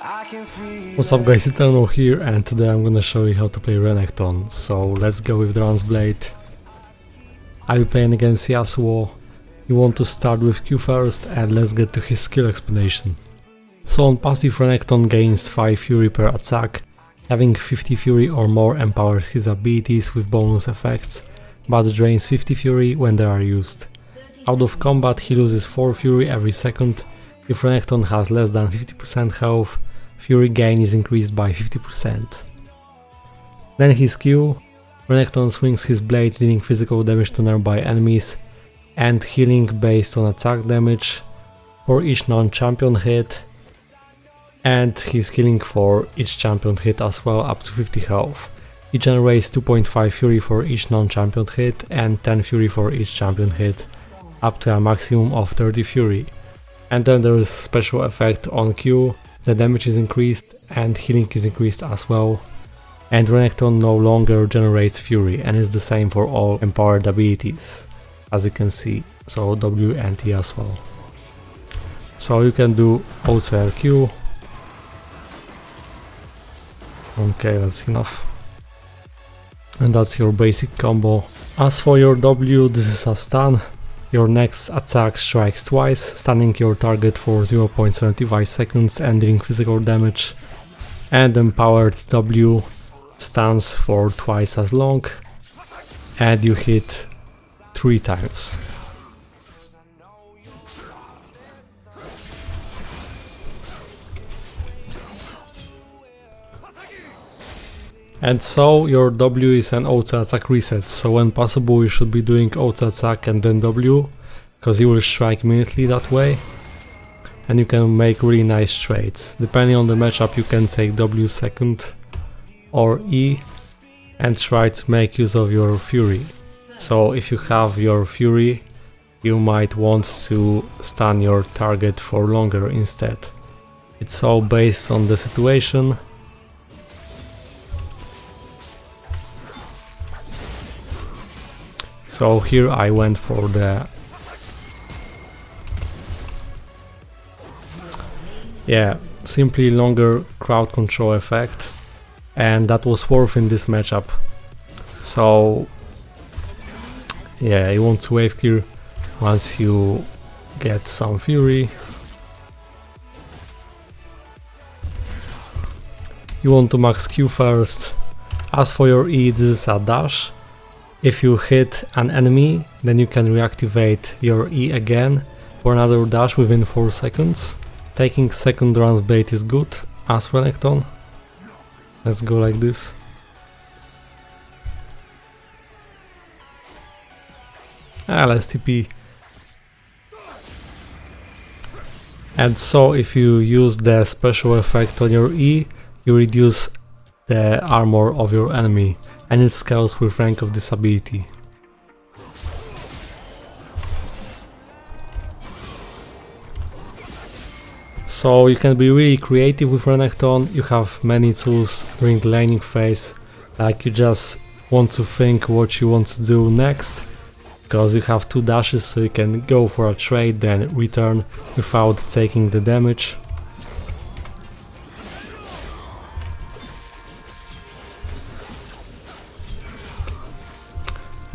What's up guys, Eternal here, and today I'm gonna show you how to play Renekton. So let's go with Dran's Blade. I'll be playing against Yasuo. You want to start with Q first, and let's get to his skill explanation. So on passive, Renekton gains 5 Fury per attack. Having 50 Fury or more empowers his abilities with bonus effects, but drains 50 Fury when they are used. Out of combat he loses 4 Fury every second. If Renekton has less than 50% health, Fury gain is increased by 50%. Then his Q, Renekton swings his blade dealing physical damage to nearby enemies and healing based on attack damage for each non-champion hit, and he's healing for each champion hit as well up to 50 health. He generates 2.5 Fury for each non-champion hit and 10 Fury for each champion hit, up to a maximum of 30 Fury. And then there is special effect on Q, the damage is increased and healing is increased as well. And Renekton no longer generates Fury and is the same for all empowered abilities, as you can see, so W and E as well. So you can do also Q. Okay, that's enough. And that's your basic combo. As for your W, this is a stun. Your next attack strikes twice, stunning your target for 0.75 seconds and dealing physical damage. And empowered W stuns for twice as long, and you hit 3 times. And so your W is an auto attack reset, so when possible you should be doing auto attack and then W, because you will strike immediately that way. And you can make really nice trades. Depending on the matchup you can take W second or E and try to make use of your Fury. So if you have your Fury, you might want to stun your target for longer instead. It's all based on the situation. So here I went for the simply longer crowd control effect, and that was worth in this matchup. So yeah, you want to wave clear once you get some Fury. You want to max Q first. As for your E, this is a dash. If you hit an enemy, then you can reactivate your E again for another dash within 4 seconds. Taking second Dran's Blade is good as Renekton. Let's go like this. Let's TP. And so if you use the special effect on your E, you reduce the armor of your enemy, and it scales with rank of this ability. So you can be really creative with Renekton. You have many tools during the laning phase, like you just want to think what you want to do next, because you have 2 dashes, so you can go for a trade then return without taking the damage.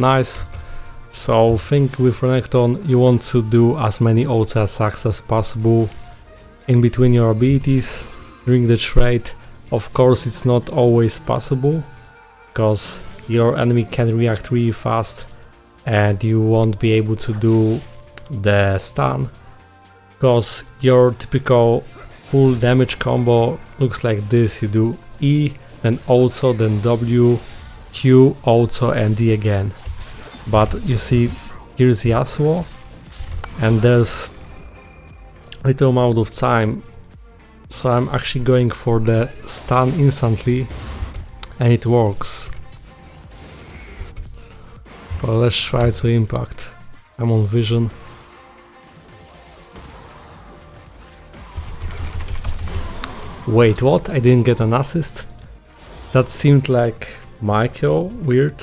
Nice. So think with Renekton you want to do as many auto attacks as possible in between your abilities during the trade. Of course it's not always possible, because your enemy can react really fast and you won't be able to do the stun, because your typical full damage combo looks like this. You do E, then also, then W, Q, also and D again. But you see, here's Yasuo, and there's little amount of time, so I'm actually going for the stun instantly, and it works. But let's try to impact. I'm on vision. Wait, what? I didn't get an assist? That seemed like Michael, weird.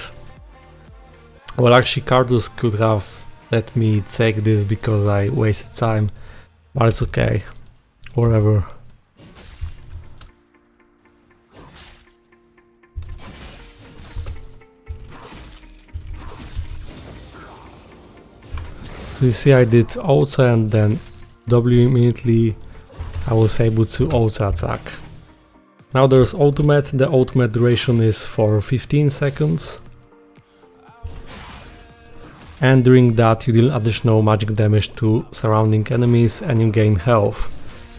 Well, actually Cardus could have let me take this because I wasted time, but it's okay, whatever. So you see I did auto and then W immediately I was able to auto attack. Now there's ultimate. The ultimate duration is for 15 seconds. And during that you deal additional magic damage to surrounding enemies and you gain health.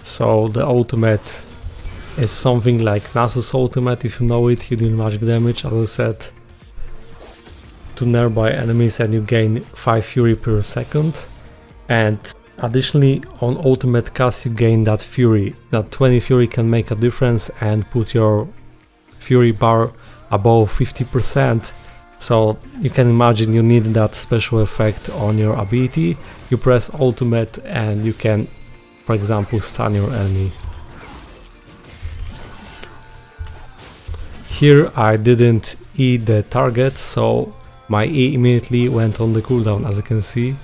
So the ultimate is something like Nasus ultimate, if you know it. You deal magic damage, as I said, to nearby enemies and you gain 5 fury per second. And additionally on ultimate cast you gain that fury. That 20 fury can make a difference and put your fury bar above 50%. So you can imagine you need that special effect on your ability. You press ultimate and you can, for example, stun your enemy. Here I didn't E the target, so my E immediately went on the cooldown, as you can see.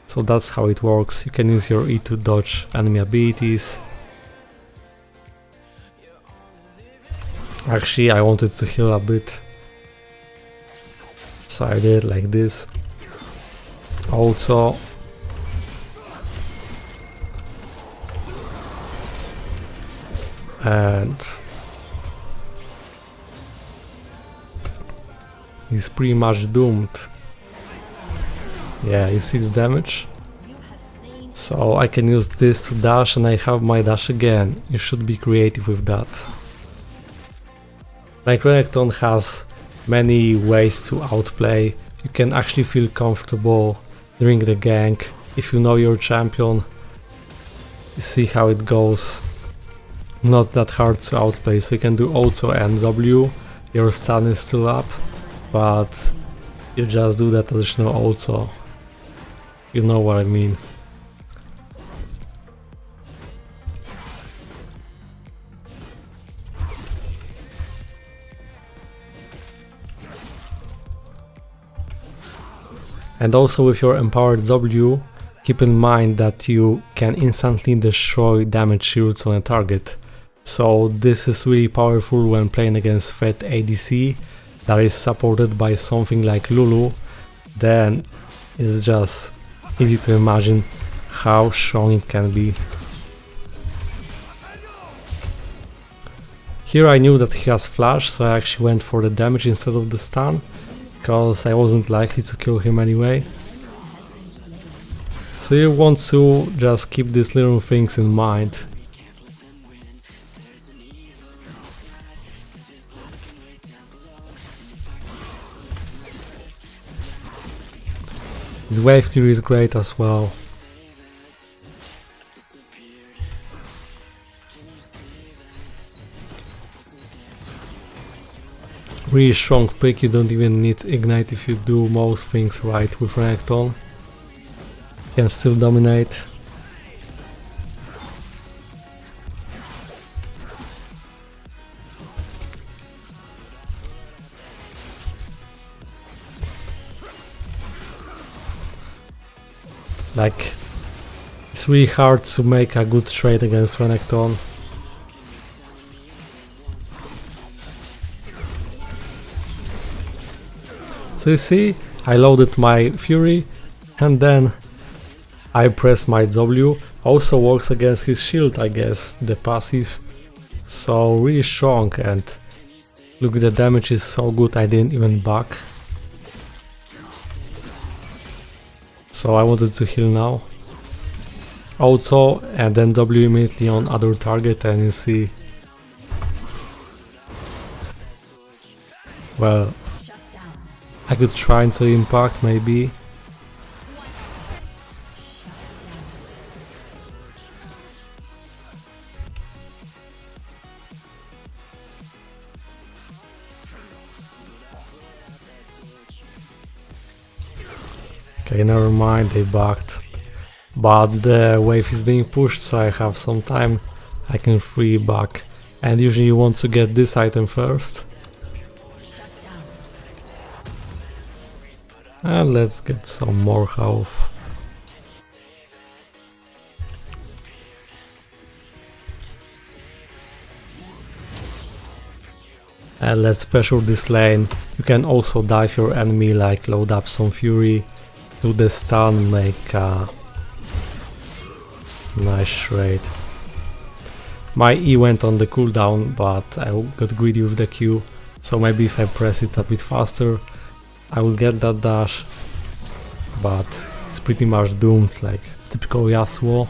So that's how it works. You can use your E to dodge enemy abilities. Actually, I wanted to heal a bit, so I did like this. Also, and he's pretty much doomed. Yeah, you see the damage? So I can use this to dash and I have my dash again. You should be creative with that. Like Renekton has many ways to outplay. You can actually feel comfortable during the gank if you know your champion. You see how it goes. Not that hard to outplay, so you can do auto and W. Your stun is still up, but you just do that additional auto. You know what I mean. And also with your empowered W, keep in mind that you can instantly destroy damage shields on a target. So this is really powerful when playing against Fed ADC that is supported by something like Lulu. Then it's just easy to imagine how strong it can be. Here I knew that he has flash, so I actually went for the damage instead of the stun, because I wasn't likely to kill him anyway. So you want to just keep these little things in mind. His wave theory is great as well. Really strong pick, you don't even need ignite if you do most things right with Renekton. Can still dominate. Like, it's really hard to make a good trade against Renekton. So you see, I loaded my Fury and then I press my W. Also works against his shield, I guess, the passive. So really strong, and look, the damage is so good I didn't even back. So I wanted to heal now. Also, and then W immediately on other target, and you see. Well, I could try and say impact maybe. Okay, never mind, they backed. But the wave is being pushed, so I have some time. I can free back. And usually you want to get this item first. And let's get some more health. And let's pressure this lane. You can also dive your enemy, like load up some fury do the stun, make a nice trade. My E went on the cooldown, but I got greedy with the Q, so maybe if I press it a bit faster I will get that dash, but it's pretty much doomed, like typical Yasuo.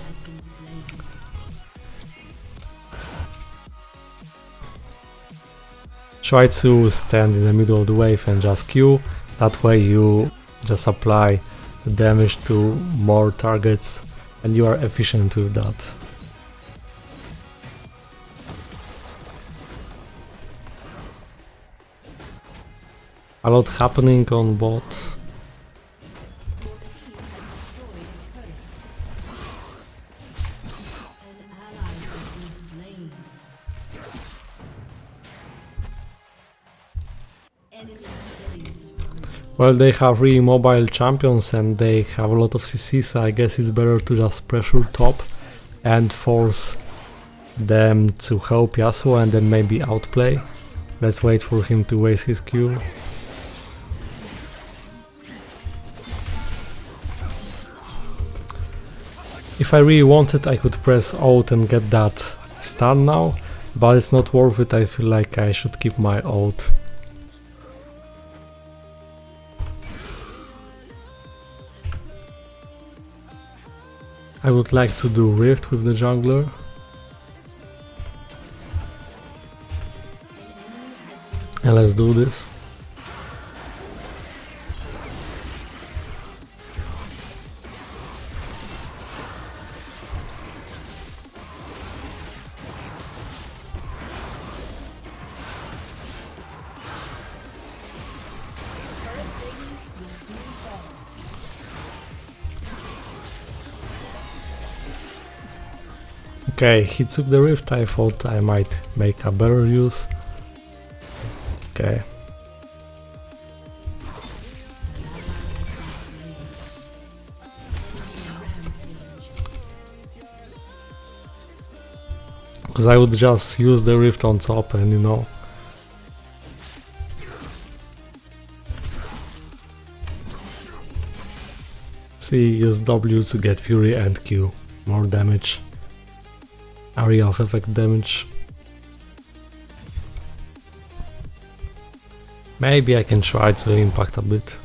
Try to stand in the middle of the wave and just Q, that way you just apply the damage to more targets and you are efficient with that. A lot happening on bot. Well, they have really mobile champions and they have a lot of CC, so I guess it's better to just pressure top and force them to help Yasuo and then maybe outplay. Let's wait for him to waste his Q. If I really wanted, I could press ult and get that stun now, but it's not worth it. I feel like I should keep my ult. I would like to do Rift with the jungler. And let's do this. Okay, he took the rift. I thought I might make a better use. Okay. Because I would just use the rift on top and you know. See, use W to get Fury and Q. More damage. Area of effect damage. Maybe I can try to impact a bit.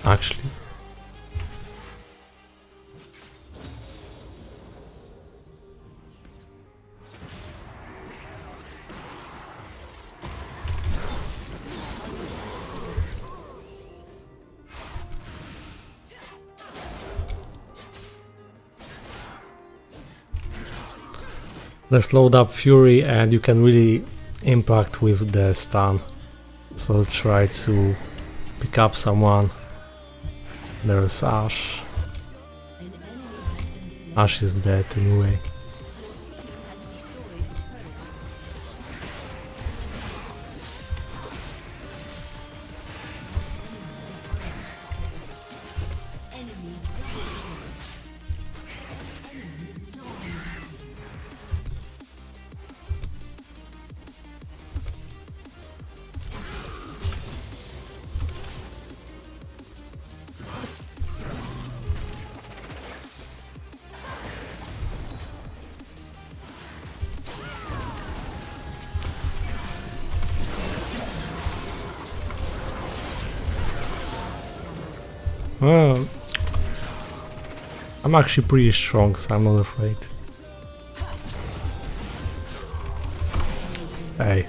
Actually. Let's load up Fury and you can really impact with the stun. So try to pick up someone. There's Ashe. Ashe is dead anyway. I'm actually pretty strong, so I'm not afraid. Hey.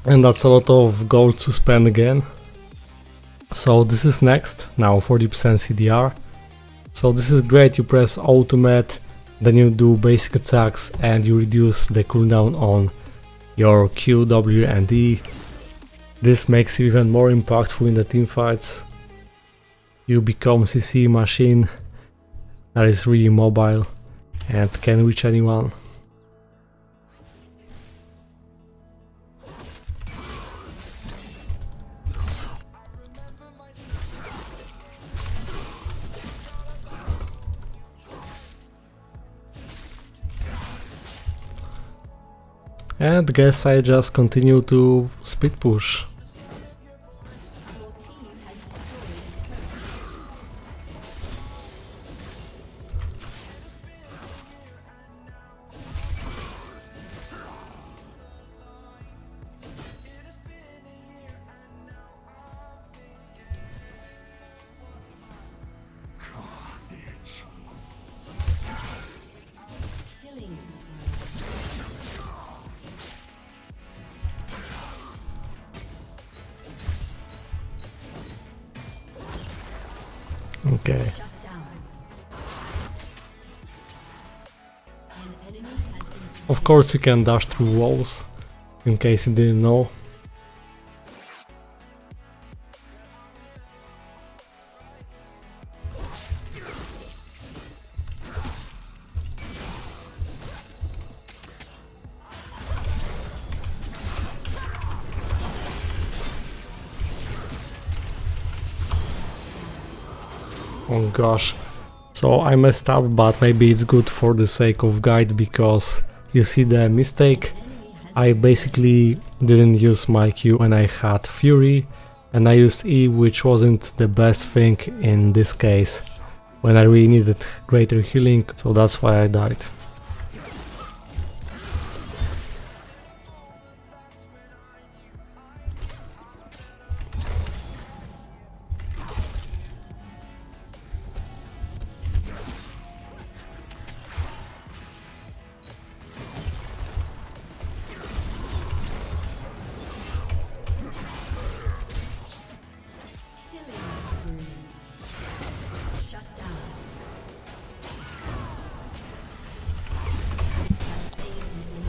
And that's a lot of gold to spend again. So this is next, now 40% CDR. So this is great, you press ultimate, then you do basic attacks and you reduce the cooldown on your Q, W and E. This makes you even more impactful in the teamfights. You become CC machine that is really mobile and can reach anyone. And guess I just continue to speed push. Okay. Of course you can dash through walls, in case you didn't know. Oh gosh, so I messed up, but maybe it's good for the sake of guide, because you see the mistake. I basically didn't use my Q and I had Fury, and I used E, which wasn't the best thing in this case, when I really needed greater healing, so that's why I died.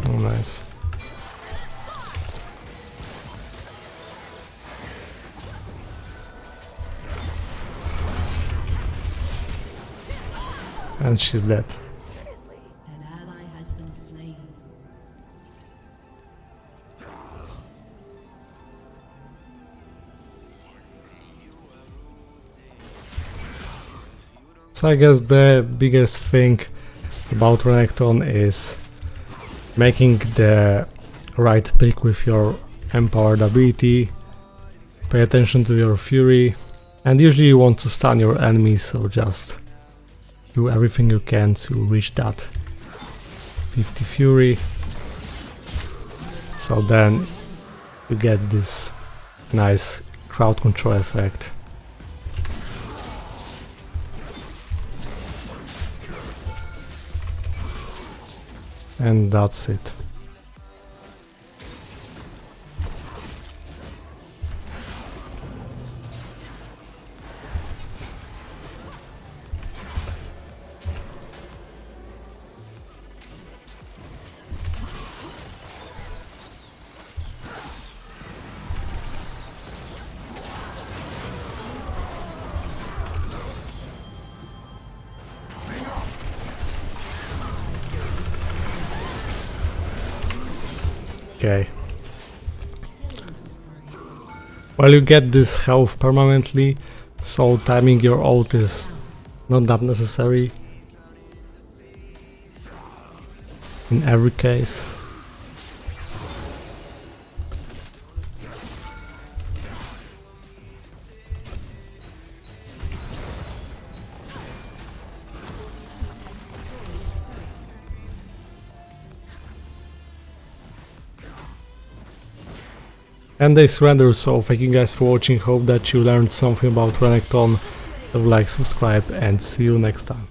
Oh, nice. And she's dead. An ally has been slain. So I guess the biggest thing about Renekton is making the right pick with your empowered ability, pay attention to your fury, and usually you want to stun your enemies, so just do everything you can to reach that 50 fury, so then you get this nice crowd control effect. And that's it. Okay. Well, you get this health permanently, so timing your ult is not that necessary in every case. And they surrender, so thank you guys for watching, hope that you learned something about Renekton. Like, subscribe, and see you next time.